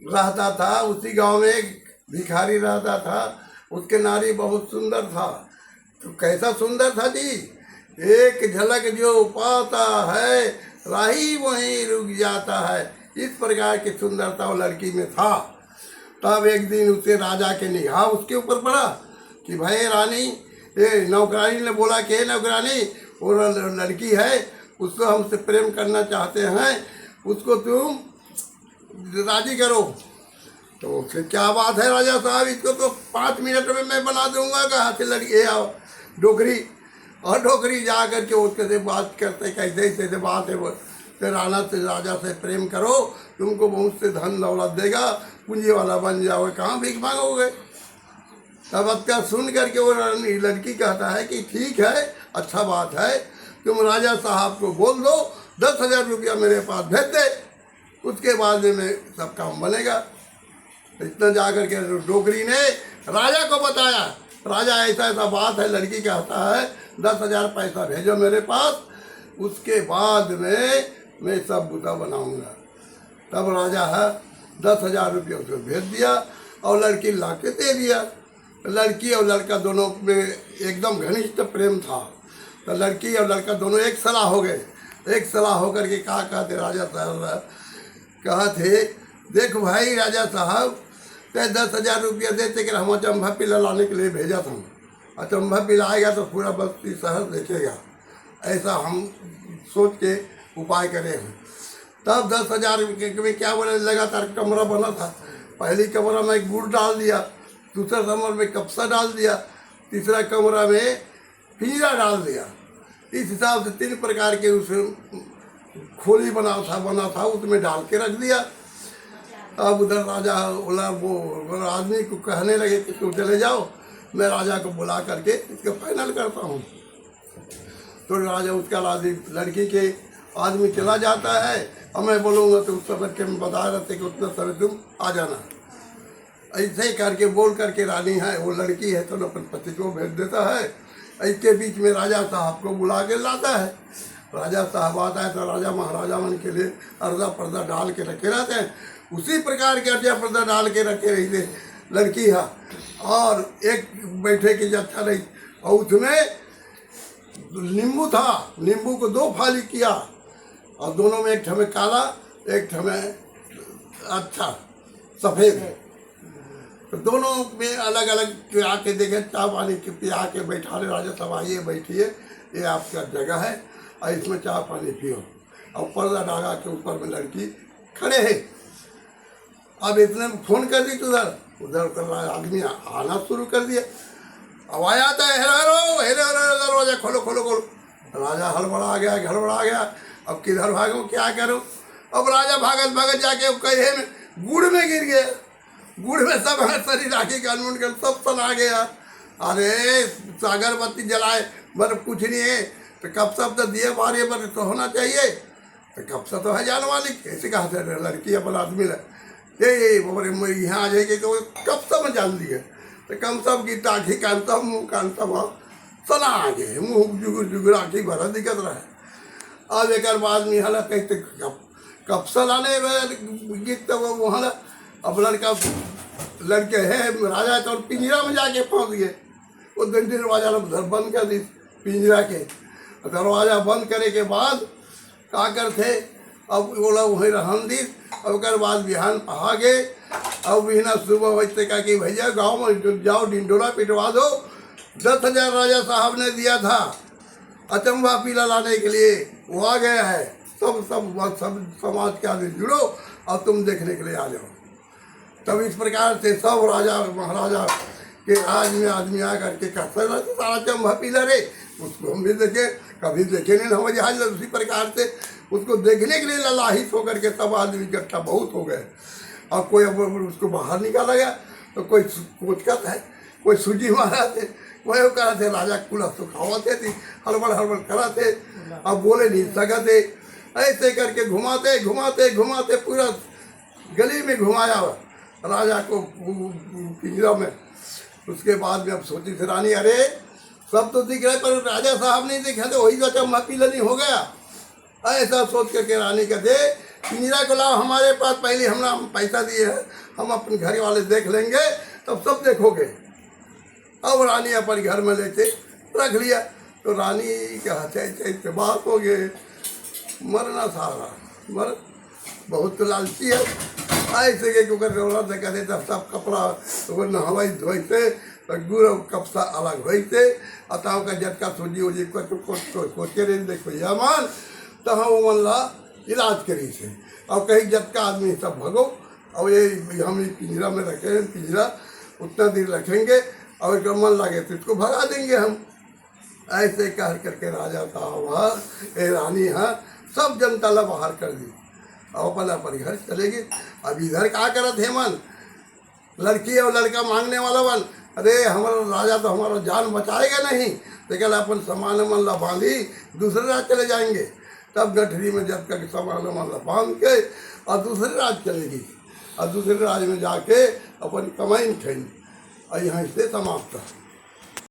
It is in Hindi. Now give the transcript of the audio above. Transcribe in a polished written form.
रहता था। उसी गांव में एक भिखारी रहता था, उसके नारी बहुत सुंदर था। तो कैसा सुंदर था जी, एक झलक जो पाता है राही वहीं रुक जाता है। इस प्रकार की सुंदरता वो लड़की में था। तब एक दिन उसे राजा के निगाह उसके ऊपर पड़ा कि भाई रानी, ये नौकरानी ने बोला कि नौकरानी, वो लड़की है, उसको हमसे प्रेम करना चाहते हैं, उसको तुम राजी करो। तो फिर क्या बात है राजा साहब, इसको तो 5 मिनट में मैं बना दूंगा। कहाँ से लड़की आओ डोकरी, और डोकरी जा करके उसके से बात करते, कैसे ऐसे बात है वो, फिर राणा से राजा से प्रेम करो, तुमको बहुत से धन दौलत देगा, पूंजी वाला बन जाओगे, कहाँ भीख मांगोगे। तब अत्या सुन करके वो लड़की कहता है कि ठीक है, अच्छा बात है, तुम राजा साहब को बोल दो 10,000 रुपया मेरे पास भेज दे, उसके बाद में सब काम बनेगा। इतना जाकर के डोकरी ने राजा को बताया, राजा ऐसा ऐसा बात है, लड़की कहता है 10,000 पैसा भेजो मेरे पास, उसके बाद में मैं सब बुता बनाऊंगा। तब राजा है 10,000 रुपये उसको भेज दिया और लड़की ला के दे दिया। लड़की और लड़का दोनों में एकदम घनिष्ठ प्रेम था। तो लड़की और लड़का दोनों एक सलाह हो गए। एक सलाह होकर के कहा कहते राजा साहब कहा थे, देख भाई राजा साहब, ते 10,000 रुपया देते कि हम अचंभा पिला लाने के लिए भेजा था, अचंभा पिला आएगा तो पूरा बस्ती शहर देखेगा, ऐसा हम सोच के उपाय करे हैं। तब 10,000 में क्या बोले, लगातार कमरा बना था। पहली कमरा में गुड़ डाल दिया, दूसरा कमरा में कपसा डाल दिया, तीसरा कमरा में पिंजरा डाल दिया। इस हिसाब से 3 प्रकार के उस खोली बना था उसमें डाल के रख दिया। अब उधर राजा बोला, वो आदमी को कहने लगे कि तुम चले जाओ, मैं राजा को बुला करके इसको फाइनल करता हूँ। तो राजा उसका लड़की के आदमी चला जाता है, और मैं बोलूँगा तो उस समय के मैं बता रहे थे कि उतना समय तुम आ जाना। ऐसे ही करके बोल करके रानी है, वो लड़की है, तो अपने पति को भेज देता है। इसके बीच में राजा साहब को बुला के लाता है। राजा साहब आता है तो राजा महाराजा मन के लिए अर्जा पर्दा डाल के रखे रहते हैं। उसी प्रकार के अर्जा पर्दा डाल के रखे रही थे लड़की है, और एक बैठे की अच्छा रही, और उसमें नींबू था, नींबू को 2 फाली किया, और दोनों में एक ठमे काला, एक ठमे अच्छा सफ़ेद है। तो दोनों में अलग अलग आके देखे, चाय पानी के पिया के बैठा ले, राजा साहब आइए बैठिए, ये आपका जगह है और इसमें चाय पानी पियो। और पर्दा डागा के ऊपर में लड़की खड़े है। अब इतने में फोन कर दी, उधर आदमी आना शुरू कर दिया। आवाज आता है, हेलो हेलो हेलो, दरवाजा खोलो खोलो खोलो। राजा हड़बड़ा गया, अब किधर भागो क्या करो। अब राजा भागत भागत जाके कहे में गुड़ में गिर गया। गुड़ में सब शरीर राखी कानून कर सब सना गया। अरे अगरबत्ती जलाए, पर कुछ नहीं है, तो कब सब तो दिए बारे पर तो होना चाहिए, तो कब सब तो है जान वाली, कैसे कहा था लड़की अपन आदमी ये यहाँ आ जाएगी तो कब सब जान दिए। तो कम सब की टाखी कान सब मुँह कान सब सना आ गए, मुँह जुगुर जुगुर आखी भरा दिक्कत रहे। अब एक बाद में हला कहते कब सलाने गीत तो वो हला। अब लड़के है राजा तो पिंजरा में जाके पहुंच गए। वो दरवाजा बंद कर दी पिंजरा के। दरवाजा बंद करे के बाद का करते, अब बोला वहीं रहन दी। अब बाद बिहान आ गए। अब बिना सुबह बजते का कि भैया गांव में जाओ डिंडोरा पिटवा दो, 10,000 राजा साहब ने दिया था अचंभा पीला लाने के लिए, वो आ गया है। सब समाज के आदमी जुड़ो और तुम देखने के लिए आ जाओ। तब इस प्रकार से सब राजा महाराजा के राज में आदमी आ करके कहते सारा चंभा पीला रे, उसको हम भी देखे, कभी देखे नहीं हमारे जहाज। उसी प्रकार से उसको देखने के लिए ललाहित होकर के सब आदमी इकट्ठा बहुत हो गए। और कोई अब उसको बाहर निकाला गया, तो कोई कोचकत है, कोई सूजी मारा थे, कोई करा थे राजा कुला सुखावाते थी, हड़बड़ करा थे, अब बोले नहीं सकते। ऐसे करके घुमाते घुमाते घुमाते पूरा गली में घुमाया राजा को पिंजरा में। उसके बाद में अब सोची थी रानी, अरे सब तो दिख रहे पर राजा साहब नहीं दिखे, तो वही तो चंभा पीला नहीं हो गया। ऐसा सोच करके रानी कहते पिंजरा को लाओ हमारे पास, पहले हम पैसा दिए हैं, हम अपने घर वाले देख लेंगे, तब सब देखोगे। अब रानी अपन घर में लेके रख लिया, तो रानी के हथे बात हो गए, मरना सारा मर बहुत तो लालची है, ऐसे के कुकर औरत से कहते तब सब कपड़ा तो नहवाई धोते तो गुड़ कपसा अलग होते, अताव का झटका सूजी उजी कोचे रेन देखो यमान तो हम मन ला इलाज करी से। और कहीं झटका आदमी सब भगो, और ये हम पिंजरा में रखे, पिंजरा उतना देर रखेंगे और एक मन लगे तो इसको भगा देंगे हम। ऐसे कह करके राजा था वह रानी हाँ सब जनता ला बाहर कर दी और अपन अपन घर चले गए। अब इधर क्या करत है मन, लड़की और लड़का मांगने वाला बन, अरे हमारा राजा तो हमारा जान बचाएगा नहीं, तो कल अपन सामान मन ला बांधी दूसरे राज चले जाएंगे। तब गठरी में जब तक सामान मन ला बांध के और दूसरे राज चलेगी, और दूसरे राज में जाके अपन कमाई उठेंगे। और यहाँ से समाप्त है।